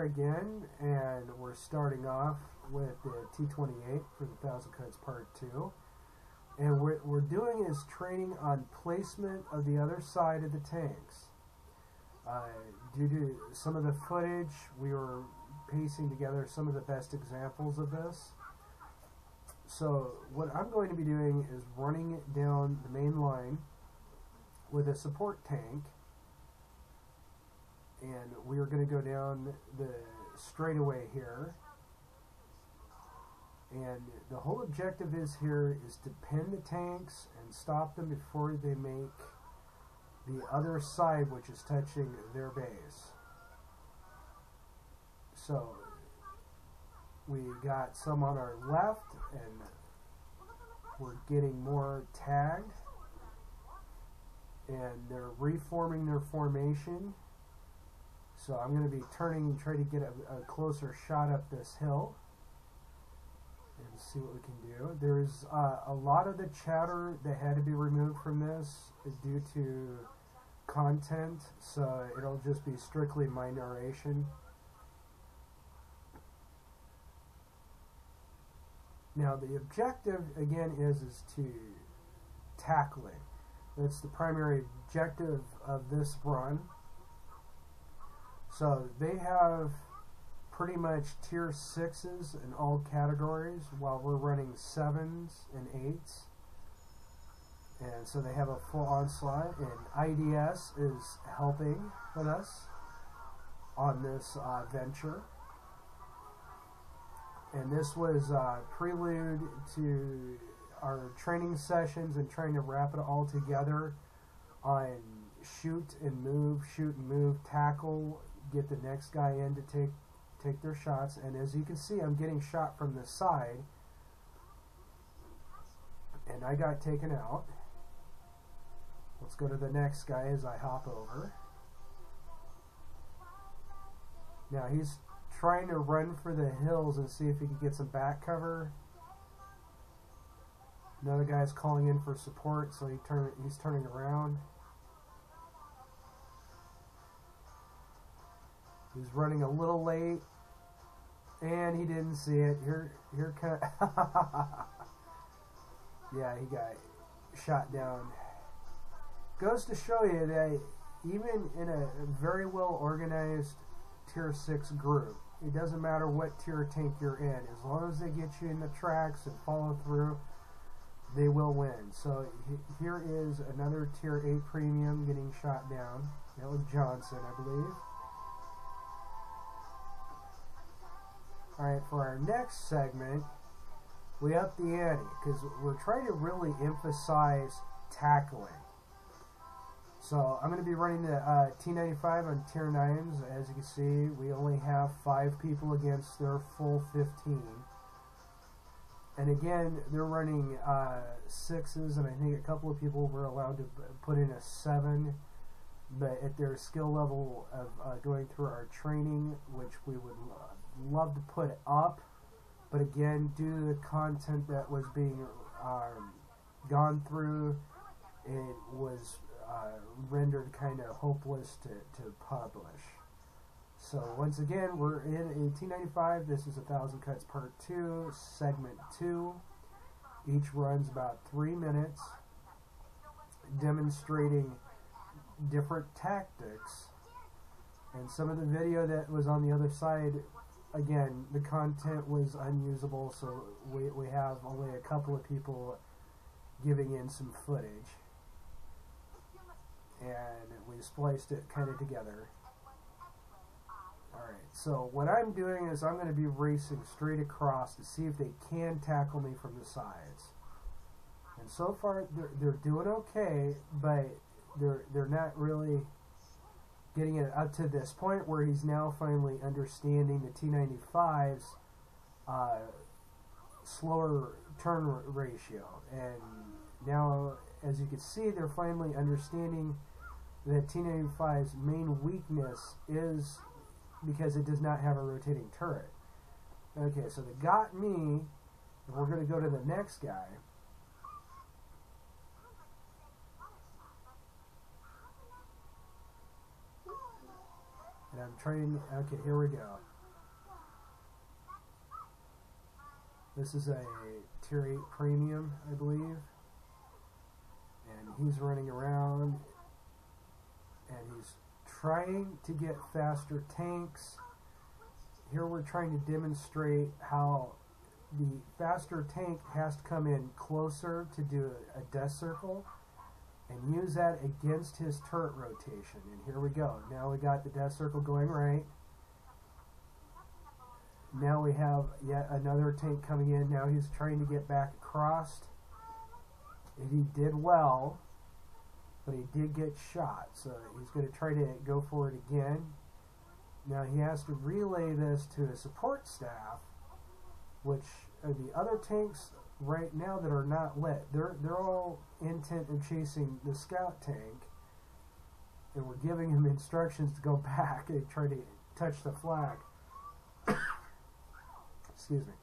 again, and we're starting off with the T-28 for the 1000 Cuts Part 2. And what we're doing is training on placement of the other side of the tanks. Due to some of the footage, we were piecing together some of the best examples of this. So what I'm going to be doing is running it down the main line with a support tank, and we are going to go down the straightaway here, and the whole objective is to pin the tanks and stop them before they make the other side, which is touching their base. So we got some on our left, and we're getting more tagged, and they're reforming their formation. So I'm going to be turning and try to get a closer shot up this hill and see what we can do. There's a lot of the chatter that had to be removed from this due to content, so it'll just be strictly my narration. Now the objective again is to tackling. That's the primary objective of this run. So they have pretty much tier 6s in all categories, while we're running 7s and 8s. And so they have a full onslaught, and IDS is helping with us on this venture. And this was prelude to our training sessions and trying to wrap it all together on shoot and move, tackle, get the next guy in to take their shots. And as you can see, I'm getting shot from the side, and I got taken out. Let's go to the next guy as I hop over. Now he's trying to run for the hills and see if he can get some back cover. Another guy's calling in for support, so he's turning around. He's running a little late, and he didn't see it. Here kind of yeah, he got shot down. Goes to show you that even in a very well organized tier 6 group, it doesn't matter what tier tank you're in, as long as they get you in the tracks and follow through, they will win. So here is another tier 8 premium getting shot down. That was Johnson, I believe. Alright, for our next segment, we up the ante, because we're trying to really emphasize tackling. So I'm going to be running the T95 on tier 9s. As you can see, we only have 5 people against their full 15. And again, they're running 6s, and I think a couple of people were allowed to put in a 7. But at their skill level of going through our training, which we would love to put up, but again, due to the content that was being gone through, it was rendered kind of hopeless to publish. So once again, we're in a T95. This is 1000 Cuts Part 2, Segment 2. Each runs about 3 minutes, demonstrating different tactics. And some of the video that was on the other side, again, the content was unusable, so we have only a couple of people giving in some footage, and we spliced it kind of together. Alright, so what I'm doing is I'm going to be racing straight across to see if they can tackle me from the sides. And so far they're doing okay, but they're not really getting it up to this point where he's now finally understanding the T95's slower turn ratio. And now, as you can see, they're finally understanding that T95's main weakness is because it does not have a rotating turret. Okay, so they got me. We're going to go to the next guy. And I'm trying, okay, here we go. This is a Tier 8 Premium, I believe. And he's running around and he's trying to get faster tanks. Here we're trying to demonstrate how the faster tank has to come in closer to do a death circle and use that against his turret rotation. And here we go. Now we got the death circle going right. Now we have yet another tank coming in. Now he's trying to get back across. And he did well, but he did get shot. So he's going to try to go for it again. Now he has to relay this to his support staff, which are the other tanks right now that are not lit. They're all intent of chasing the scout tank, and we're giving him instructions to go back and try to touch the flag. Excuse me.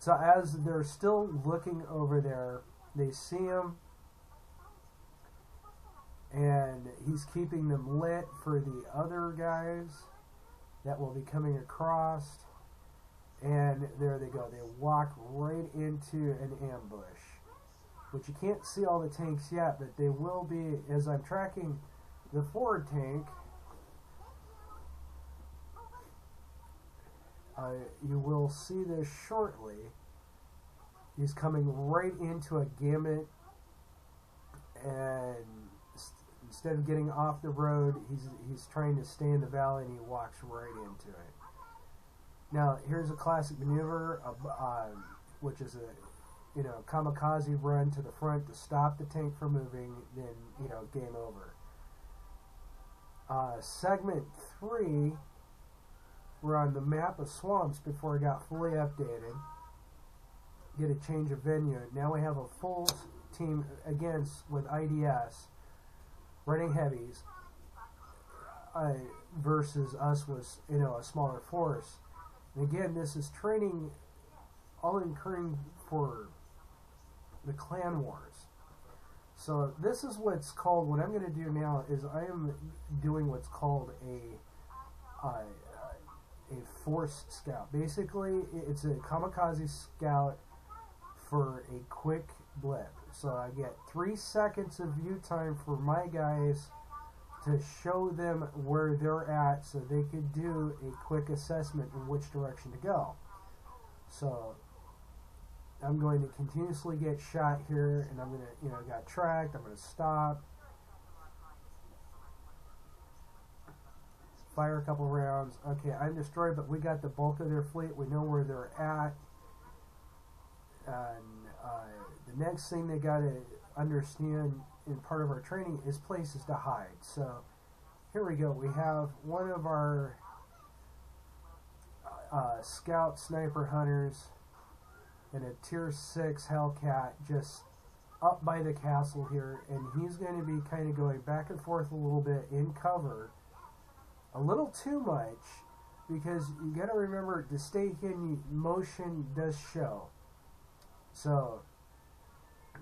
So as they're still looking over there, they see him, and he's keeping them lit for the other guys that will be coming across. And there they go. They walk right into an ambush, which you can't see all the tanks yet, but they will be as I'm tracking the forward tank. You will see this shortly. He's coming right into a gamut, and instead of getting off the road, he's trying to stay in the valley, and he walks right into it. Now, here's a classic maneuver, which is a kamikaze run to the front to stop the tank from moving. Then game over. Segment 3. We're on the map of swamps before it got fully updated. Get a change of venue. Now we have a full team against with IDS running heavies versus us with a smaller force. And again, this is training all incurring for the clan wars. So this is what's called, what I'm going to do now is I am doing what's called a force scout. Basically, it's a kamikaze scout for a quick blip. So I get 3 seconds of view time for my guys to show them where they're at so they could do a quick assessment in which direction to go. So I'm going to continuously get shot here, and I'm going to, got tracked, I'm going to stop, fire a couple rounds. Okay, I'm destroyed, but we got the bulk of their fleet. We know where they're at. And the next thing they got to understand in part of our training is places to hide. So here we go. We have one of our scout sniper hunters and a tier 6 Hellcat just up by the castle here, and he's going to be kind of going back and forth a little bit in cover. A little too much, because you got to remember to stay hidden, motion does show. So,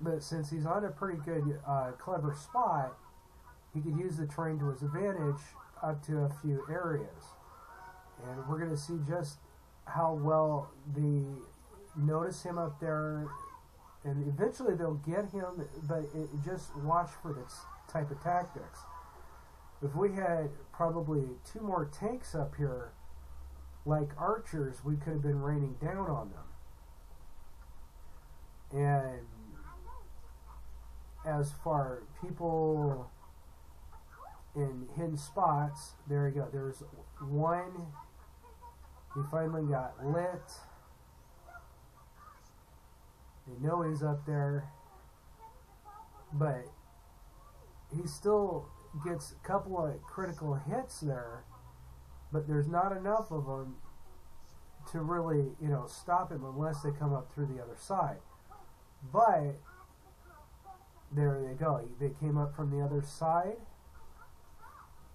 but since he's on a pretty good, clever spot, he could use the terrain to his advantage up to a few areas. And we're going to see just how well they notice him up there, and eventually they'll get him, but just watch for this type of tactics. If we had probably 2 more tanks up here, like archers, we could have been raining down on them. And as for people in hidden spots, there you go. There's one. He finally got lit. They know he's up there, but he still gets a couple of critical hits there, but there's not enough of them to really, stop him unless they come up through the other side. But there they go. They came up from the other side,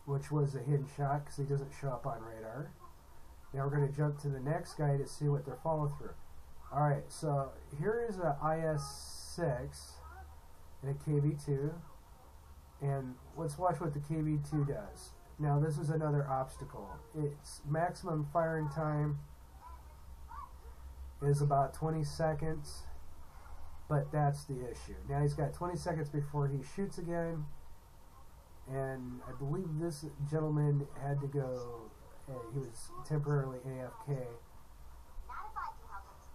which was a hidden shot because he doesn't show up on radar. Now we're going to jump to the next guy to see what their follow through. Alright, so here is a IS-6 and a KB-2, and let's watch what the KB-2 does. Now this is another obstacle. It's maximum firing time, is about 20 seconds, but that's the issue. Now he's got 20 seconds before he shoots again, and I believe this gentleman had to go, he was temporarily AFK,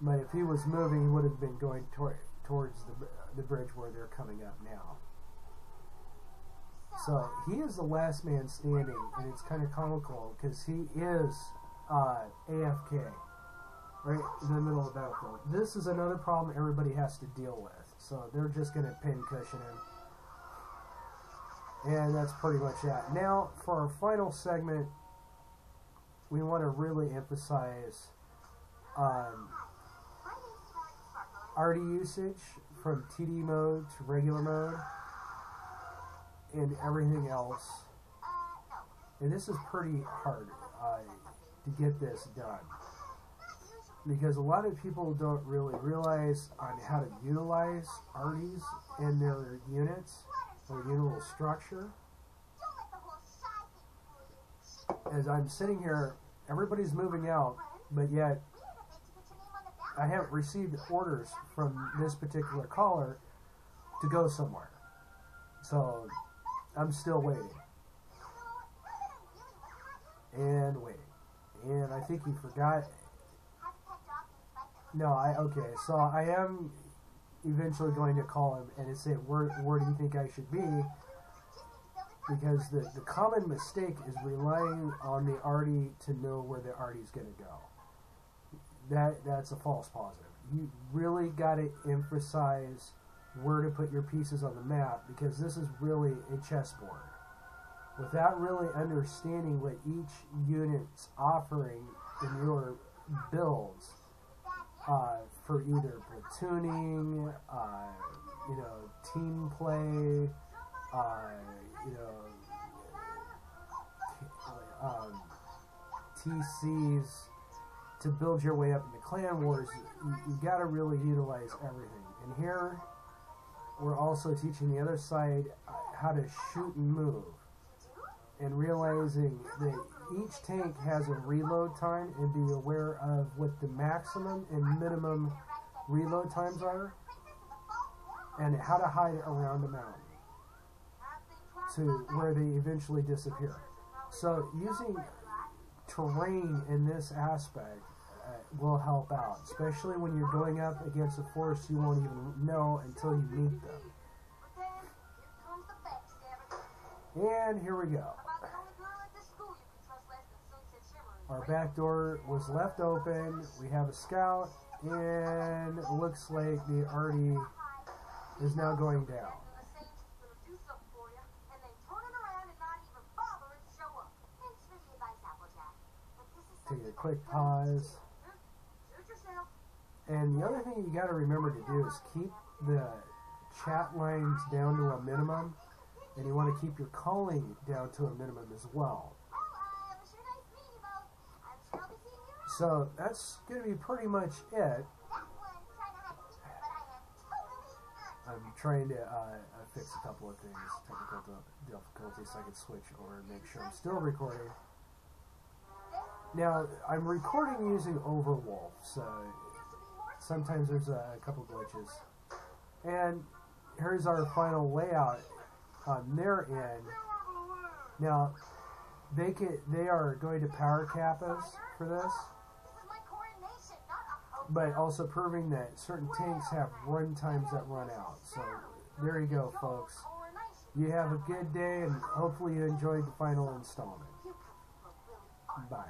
but if he was moving, he would have been going towards the bridge where they're coming up now. So he is the last man standing, and it's kind of comical because he is AFK right in the middle of the battlefield. This is another problem everybody has to deal with, so they're just going to pin cushion him, and that's pretty much that. Now for our final segment, we want to really emphasize arty usage from TD mode to regular mode and everything else. And this is pretty hard to get this done, because a lot of people don't really realize on how to utilize arties in their units or unit structure. As I'm sitting here, everybody's moving out, but yet I haven't received orders from this particular caller to go somewhere. So I'm still waiting. And waiting. And I think you forgot. No, okay. So I am eventually going to call him and say, where do you think I should be? Because the common mistake is relying on the arty to know where the arty's going to go. That's a false positive. You really got to emphasize where to put your pieces on the map, because this is really a chessboard. Without really understanding what each unit's offering in your builds for either platooning, team play, TCs, to build your way up into clan wars, you got to really utilize everything. And here we're also teaching the other side how to shoot and move, and realizing that each tank has a reload time, and be aware of what the maximum and minimum reload times are, and how to hide around a mountain to where they eventually disappear. So using terrain in this aspect will help out, especially when you're going up against a force you won't even know until you meet them. And here we go. Our back door was left open. We have a scout, and it looks like the arty is now going down. Take a quick pause. And the other thing you got to remember to do is keep the chat lines down to a minimum, and you want to keep your calling down to a minimum as well. So that's going to be pretty much it. I'm trying to fix a couple of things, technical difficulties, so I can switch over and make sure I'm still recording. Now, I'm recording using Overwolf, so sometimes there's a couple glitches. And here's our final layout on their end. Now, they are going to power cap us for this, but also proving that certain tanks have run times that run out. So there you go, folks. You have a good day, and hopefully you enjoyed the final installment. Bye.